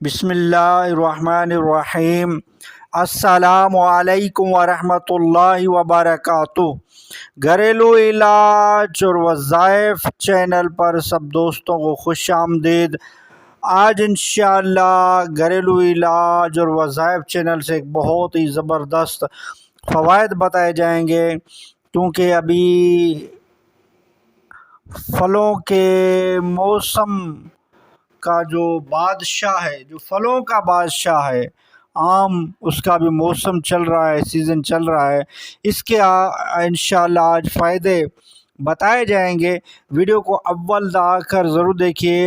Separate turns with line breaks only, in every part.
بسم اللہ الرحمن الرحیم۔ السلام علیکم ورحمۃ اللہ وبرکاتہ۔ گھریلو علاج اور وظائف چینل پر سب دوستوں کو خوش آمدید۔ آج انشاءاللہ گھریلو علاج اور وظائف چینل سے ایک بہت ہی زبردست فوائد بتائے جائیں گے، کیونکہ ابھی پھلوں کے موسم کا جو بادشاہ ہے، جو پھلوں کا بادشاہ ہے، آم، اس کا بھی موسم چل رہا ہے، سیزن چل رہا ہے۔ اس کے انشاءاللہ آج فائدے بتائے جائیں گے۔ ویڈیو کو اول تا آخر ضرور دیکھیے،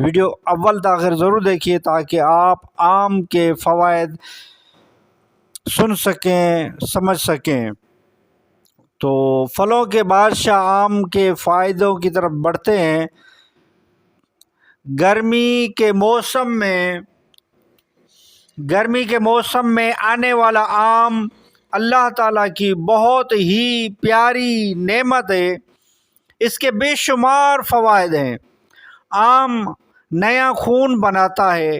ویڈیو اول تا آخر ضرور دیکھیے تاکہ آپ آم کے فوائد سن سکیں، سمجھ سکیں۔ تو پھلوں کے بادشاہ آم کے فائدوں کی طرف بڑھتے ہیں۔ گرمی کے موسم میں آنے والا آم اللہ تعالیٰ کی بہت ہی پیاری نعمت ہے۔ اس کے بے شمار فوائد ہیں۔ آم نیا خون بناتا ہے۔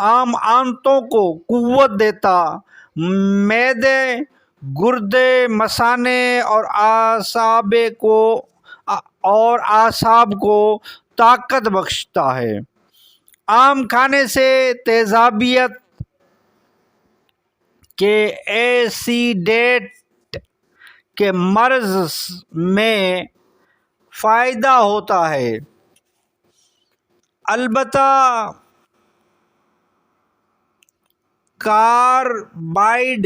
آم آنتوں کو قوت دیتا، معدے، گردے، مثانے اور اعصاب کو طاقت بخشتا ہے۔ آم کھانے سے تیزابیت کے ایسیڈیٹ کے مرض میں فائدہ ہوتا ہے۔ البتہ کاربائڈ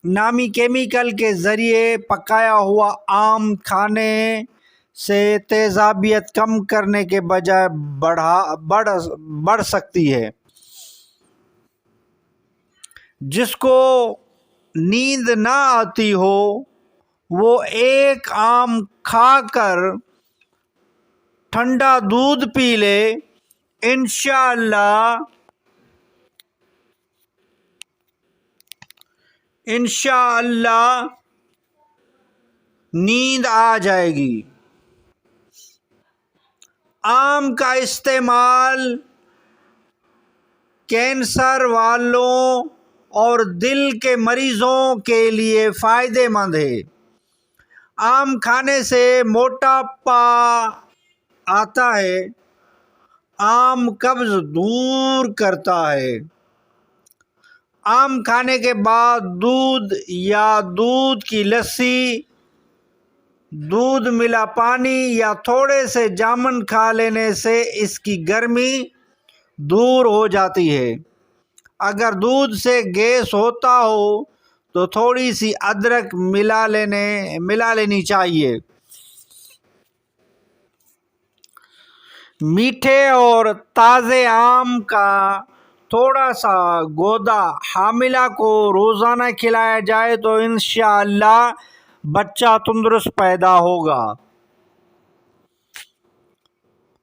نامی کیمیکل کے ذریعے پکایا ہوا آم کھانے سے تیزابیت کم کرنے کے بجائے بڑھ سکتی ہے۔ جس کو نیند نہ آتی ہو وہ ایک آم کھا کر ٹھنڈا دودھ پی لے، انشاءاللہ نیند آ جائے گی۔ آم کا استعمال کینسر والوں اور دل کے مریضوں کے لیے فائدہ مند ہے۔ آم کھانے سے موٹاپا آتا ہے۔ آم قبض دور کرتا ہے۔ آم کھانے کے بعد دودھ یا دودھ کی لسی، دودھ ملا پانی یا تھوڑے سے جامن کھا لینے سے اس کی گرمی دور ہو جاتی ہے۔ اگر دودھ سے گیس ہوتا ہو تو تھوڑی سی ادرک ملا لینی چاہیے۔ میٹھے اور تازے آم کا تھوڑا سا گودا حاملہ کو روزانہ کھلایا جائے تو انشاءاللہ بچہ تندرست پیدا ہوگا۔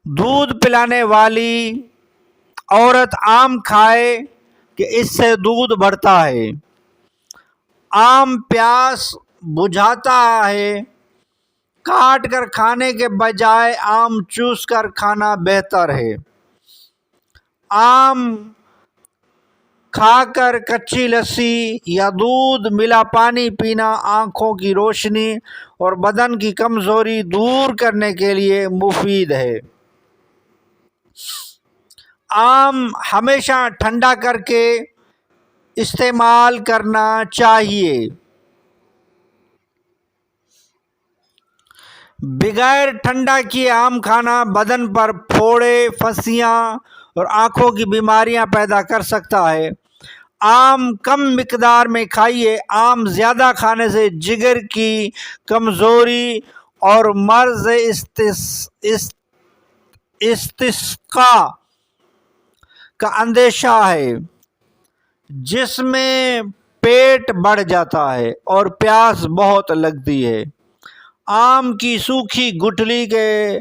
دودھ پلانے والی عورت آم کھائے کہ اس سے دودھ بڑھتا ہے۔ آم پیاس بجھاتا ہے۔ کاٹ کر کھانے کے بجائے آم چوس کر کھانا بہتر ہے۔ آم کھا کر کچی لسی یا دودھ ملا پانی پینا آنکھوں کی روشنی اور بدن کی کمزوری دور کرنے کے لیے مفید ہے۔ آم ہمیشہ ٹھنڈا کر کے استعمال کرنا چاہیے۔ بغیر ٹھنڈا کیے آم کھانا بدن پر پھوڑے، پھنسیاں اور آنکھوں کی بیماریاں پیدا کر سکتا ہے۔ آم کم مقدار میں کھائیے۔ آم زیادہ کھانے سے جگر کی کمزوری اور مرض استسقاء کا اندیشہ ہے۔ جس میں پیٹ بڑھ جاتا ہے اور پیاس بہت لگتی ہے۔ آم کی سوکھی گٹھلی کے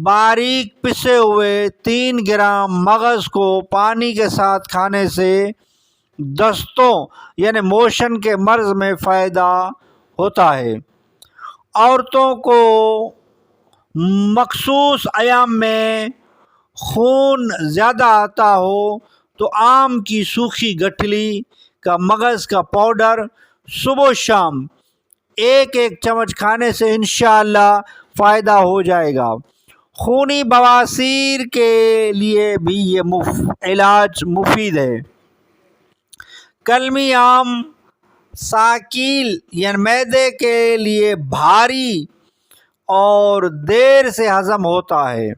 باریک پسے ہوئے 3 گرام مغز کو پانی کے ساتھ کھانے سے دستوں یعنی موشن کے مرض میں فائدہ ہوتا ہے۔ عورتوں کو مخصوص ایام میں خون زیادہ آتا ہو تو آم کی سوکھی گٹھلی کا مغز کا پاؤڈر صبح و شام ایک چمچ کھانے سے انشاءاللہ فائدہ ہو جائے گا۔ خونی بواسیر کے لیے بھی یہ علاج مفید ہے۔ کلمی آم ساکیل یعنی معدے کے لیے بھاری اور دیر سے ہضم ہوتا ہے۔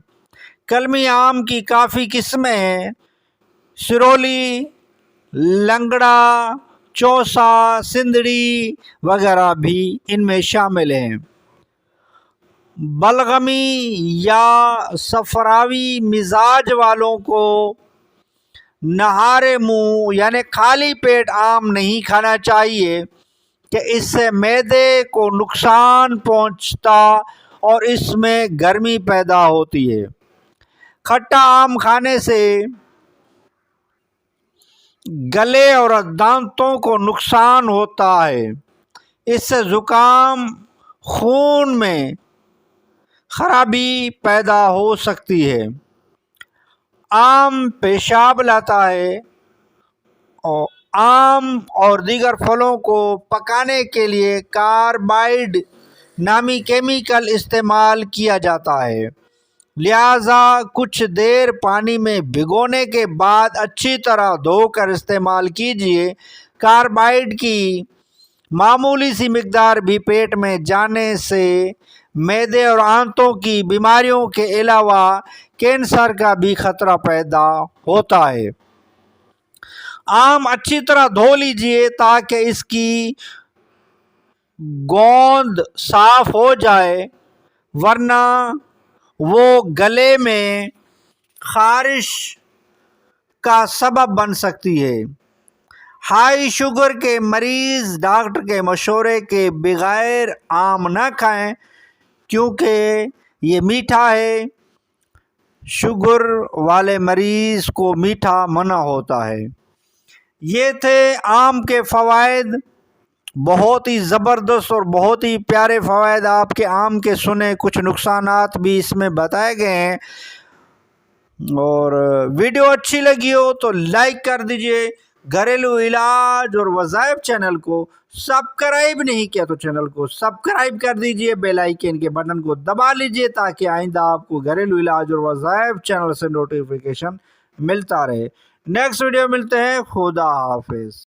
کلمی آم کی کافی قسمیں ہیں، سرولی، لنگڑا، چوسا، سندڑی وغیرہ بھی ان میں شامل ہیں۔ بلغمی یا صفراوی مزاج والوں کو نہارے منہ یعنی خالی پیٹ آم نہیں کھانا چاہیے کہ اس سے معدے کو نقصان پہنچتا اور اس میں گرمی پیدا ہوتی ہے۔ کھٹا آم کھانے سے گلے اور دانتوں کو نقصان ہوتا ہے، اس سے زکام، خون میں خرابی پیدا ہو سکتی ہے۔ آم پیشاب لاتا ہے اور آم اور دیگر پھلوں کو پکانے کے لیے کاربائڈ نامی کیمیکل استعمال کیا جاتا ہے، لہذا کچھ دیر پانی میں بھگونے کے بعد اچھی طرح دھو کر استعمال کیجیے۔ کاربائڈ کی معمولی سی مقدار بھی پیٹ میں جانے سے معدے اور آنتوں کی بیماریوں کے علاوہ کینسر کا بھی خطرہ پیدا ہوتا ہے۔ آم اچھی طرح دھو لیجیے تاکہ اس کی گوند صاف ہو جائے، ورنہ وہ گلے میں خارش کا سبب بن سکتی ہے۔ ہائی شوگر کے مریض ڈاکٹر کے مشورے کے بغیر آم نہ کھائیں کیونکہ یہ میٹھا ہے۔ شوگر والے مریض کو میٹھا منع ہوتا ہے۔ یہ تھے آم کے فوائد، بہت ہی زبردست اور بہت ہی پیارے فوائد آپ کے آم کے سنے، کچھ نقصانات بھی اس میں بتائے گئے ہیں۔ اور ویڈیو اچھی لگی ہو تو لائک کر دیجئے۔ گھریلو علاج اور وظائف چینل کو سبسکرائب نہیں کیا تو چینل کو سبسکرائب کر دیجئے، بیل آئیکن کے بٹن کو دبا لیجئے تاکہ آئندہ آپ کو گھریلو علاج اور وظائف چینل سے نوٹیفیکیشن ملتا رہے۔ نیکسٹ ویڈیو ملتے ہیں۔ خدا حافظ۔